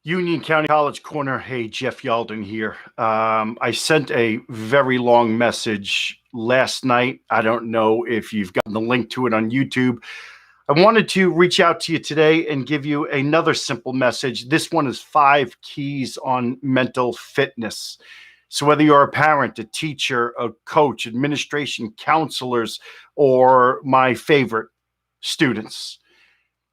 Union County College Corner. Hey, Jeff Yalden here. I sent a very long message last night. I don't know if you've gotten the link to it on YouTube. I wanted to reach out to you today and give you another simple message. This one is 5 keys on mental fitness. So, whether you're a parent, a teacher, a coach, administration, counselors, or my favorite, students,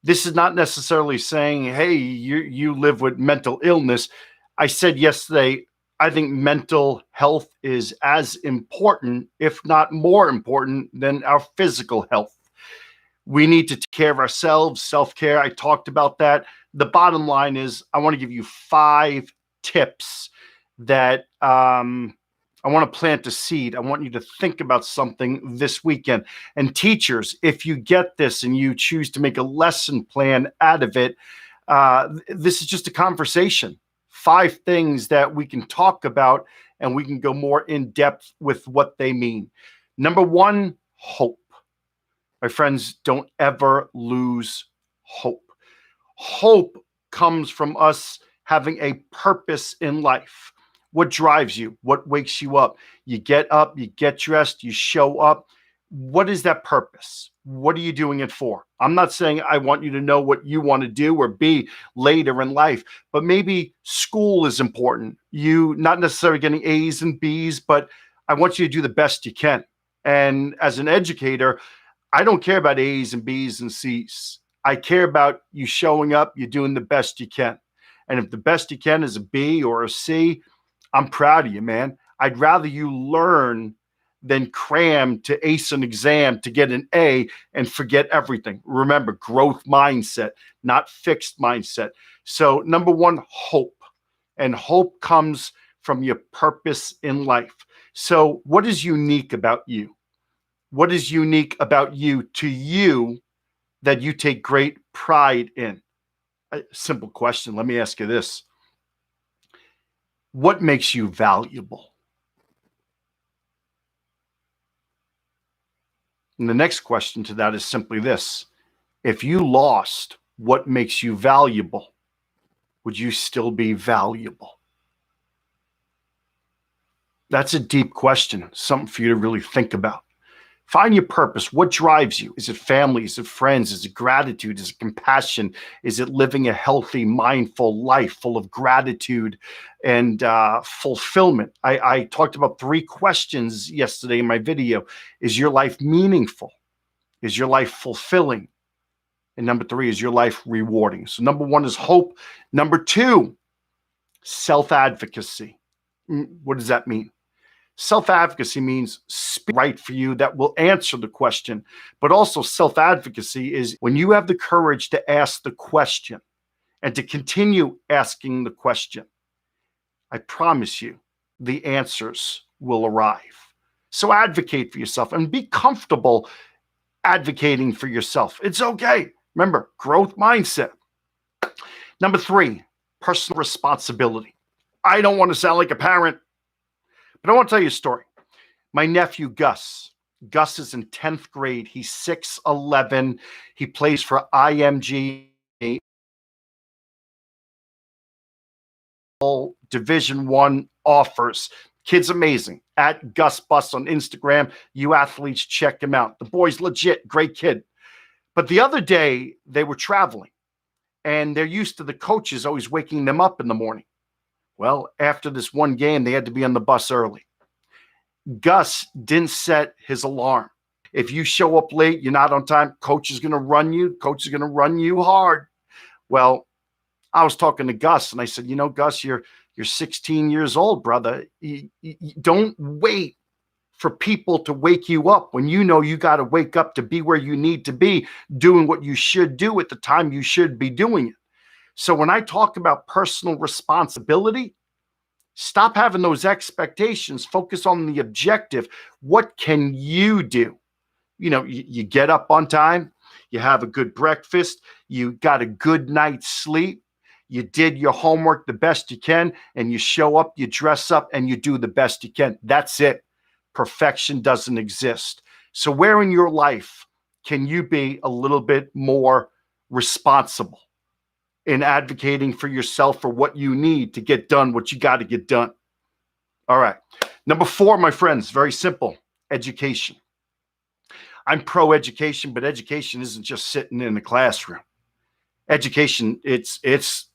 this is not necessarily saying, hey, you live with mental illness. I said yesterday, I think mental health is as important, if not more important, than our physical health. We need to take care of ourselves, self-care. I talked about that. The bottom line is I want to give you 5 tips that I want to plant a seed. I want you to think about something this weekend. And teachers, if you get this and you choose to make a lesson plan out of it, this is just a conversation. 5 things that we can talk about and we can go more in depth with what they mean. Number 1, hope. My friends, don't ever lose hope. Hope comes from us having a purpose in life. What drives you? What wakes you up? You get up, you get dressed, you show up. What is that purpose? What are you doing it for? I'm not saying I want you to know what you want to do or be later in life, but maybe school is important. You not necessarily getting A's and B's, but I want you to do the best you can. And as an educator, I don't care about A's and B's and C's. I care about you showing up, you're doing the best you can. And if the best you can is a B or a C, I'm proud of you, man. I'd rather you learn than cram to ace an exam to get an A and forget everything. Remember, growth mindset, not fixed mindset. So, number 1, hope. And hope comes from your purpose in life. So, what is unique about you? What is unique about you to you that you take great pride in? A simple question. Let me ask you this. What makes you valuable? And the next question to that is simply this. If you lost what makes you valuable, would you still be valuable? That's a deep question, something for you to really think about. Find your purpose. What drives you? Is it family? Is it friends? Is it gratitude? Is it compassion? Is it living a healthy, mindful life full of gratitude and fulfillment? I talked about 3 questions yesterday in my video. Is your life meaningful? Is your life fulfilling? And number 3, is your life rewarding? So number 1 is hope. Number 2, self-advocacy. What does that mean? Self-advocacy means speak right for you that will answer the question. But also self-advocacy is when you have the courage to ask the question and to continue asking the question. I promise you the answers will arrive. So advocate for yourself and be comfortable advocating for yourself. It's okay. Remember, growth mindset. Number 3, personal responsibility. I don't want to sound like a parent, but I want to tell you a story. My nephew, Gus. Gus is in 10th grade. He's 6'11". He plays for IMG, Division I offers. Kid's amazing. At Gus Bus on Instagram. You athletes, check him out. The boy's legit. Great kid. But the other day, they were traveling, and they're used to the coaches always waking them up in the morning. Well, after this one game, they had to be on the bus early. Gus didn't set his alarm. If you show up late, you're not on time, coach is going to run you. Coach is going to run you hard. Well, I was talking to Gus, and I said, Gus, you're 16 years old, brother. You don't wait for people to wake you up when you know you got to wake up to be where you need to be, doing what you should do at the time you should be doing it. So when I talk about personal responsibility, stop having those expectations. Focus on the objective. What can you do? You get up on time. You have a good breakfast. You got a good night's sleep. You did your homework the best you can, and you show up, you dress up, and you do the best you can. That's it. Perfection doesn't exist. So where in your life can you be a little bit more responsible? in advocating for yourself for what you need to get done what you got to get done. All right. Number 4, my friends, very simple: education. I'm pro-education, but education isn't just sitting in the classroom. Education, it's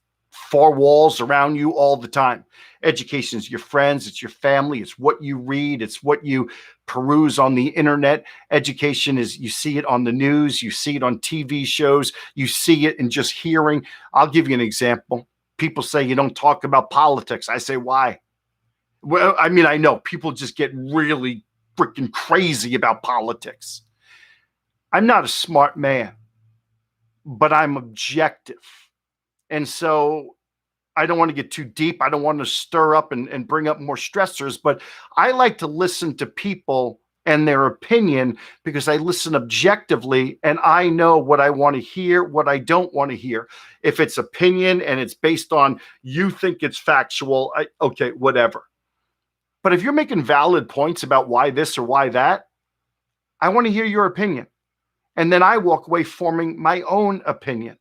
4 walls around you all the time. Education is your friends, it's your family, it's what you read, it's what you peruse on the internet. Education is, you see it on the news, you see it on TV shows, you see it in just hearing. I'll give you an example. People say you don't talk about politics. I say, why? Well, I mean, I know people just get really freaking crazy about politics. I'm not a smart man, but I'm objective. And so I don't want to get too deep. I don't want to stir up and bring up more stressors, but I like to listen to people and their opinion because I listen objectively and I know what I want to hear, what I don't want to hear. If it's opinion and it's based on you think it's factual, okay, whatever. But if you're making valid points about why this or why that, I want to hear your opinion. And then I walk away forming my own opinion.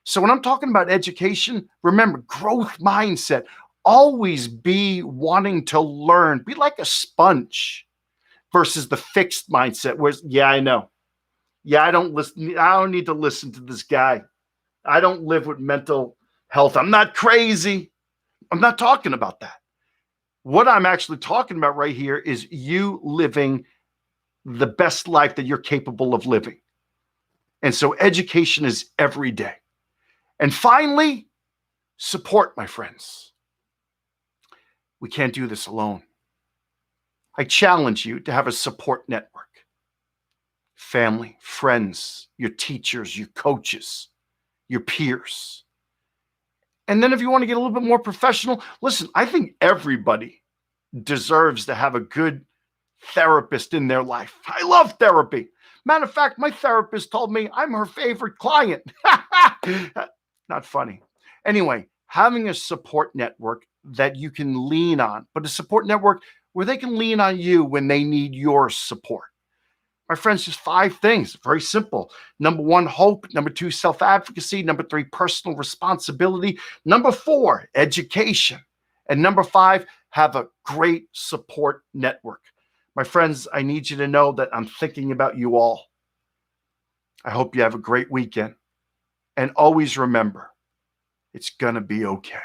So when I'm talking about education, remember, growth mindset. Always be wanting to learn. Be like a sponge versus the fixed mindset where, yeah, I know. Yeah, I don't listen. I don't need to listen to this guy. I don't live with mental health. I'm not crazy. I'm not talking about that. What I'm actually talking about right here is you living the best life that you're capable of living. And so education is every day. And finally, support, my friends. We can't do this alone. I challenge you to have a support network. Family, friends, your teachers, your coaches, your peers. And then if you want to get a little bit more professional, listen, I think everybody deserves to have a good therapist in their life. I love therapy. Matter of fact, my therapist told me I'm her favorite client. Not funny. Anyway, having a support network that you can lean on, but a support network where they can lean on you when they need your support. My friends, just 5 things. Very simple. Number 1, hope. Number 2, self-advocacy. Number 3, personal responsibility. Number 4, education. And number 5, have a great support network. My friends, I need you to know that I'm thinking about you all. I hope you have a great weekend. And always remember, it's going to be okay.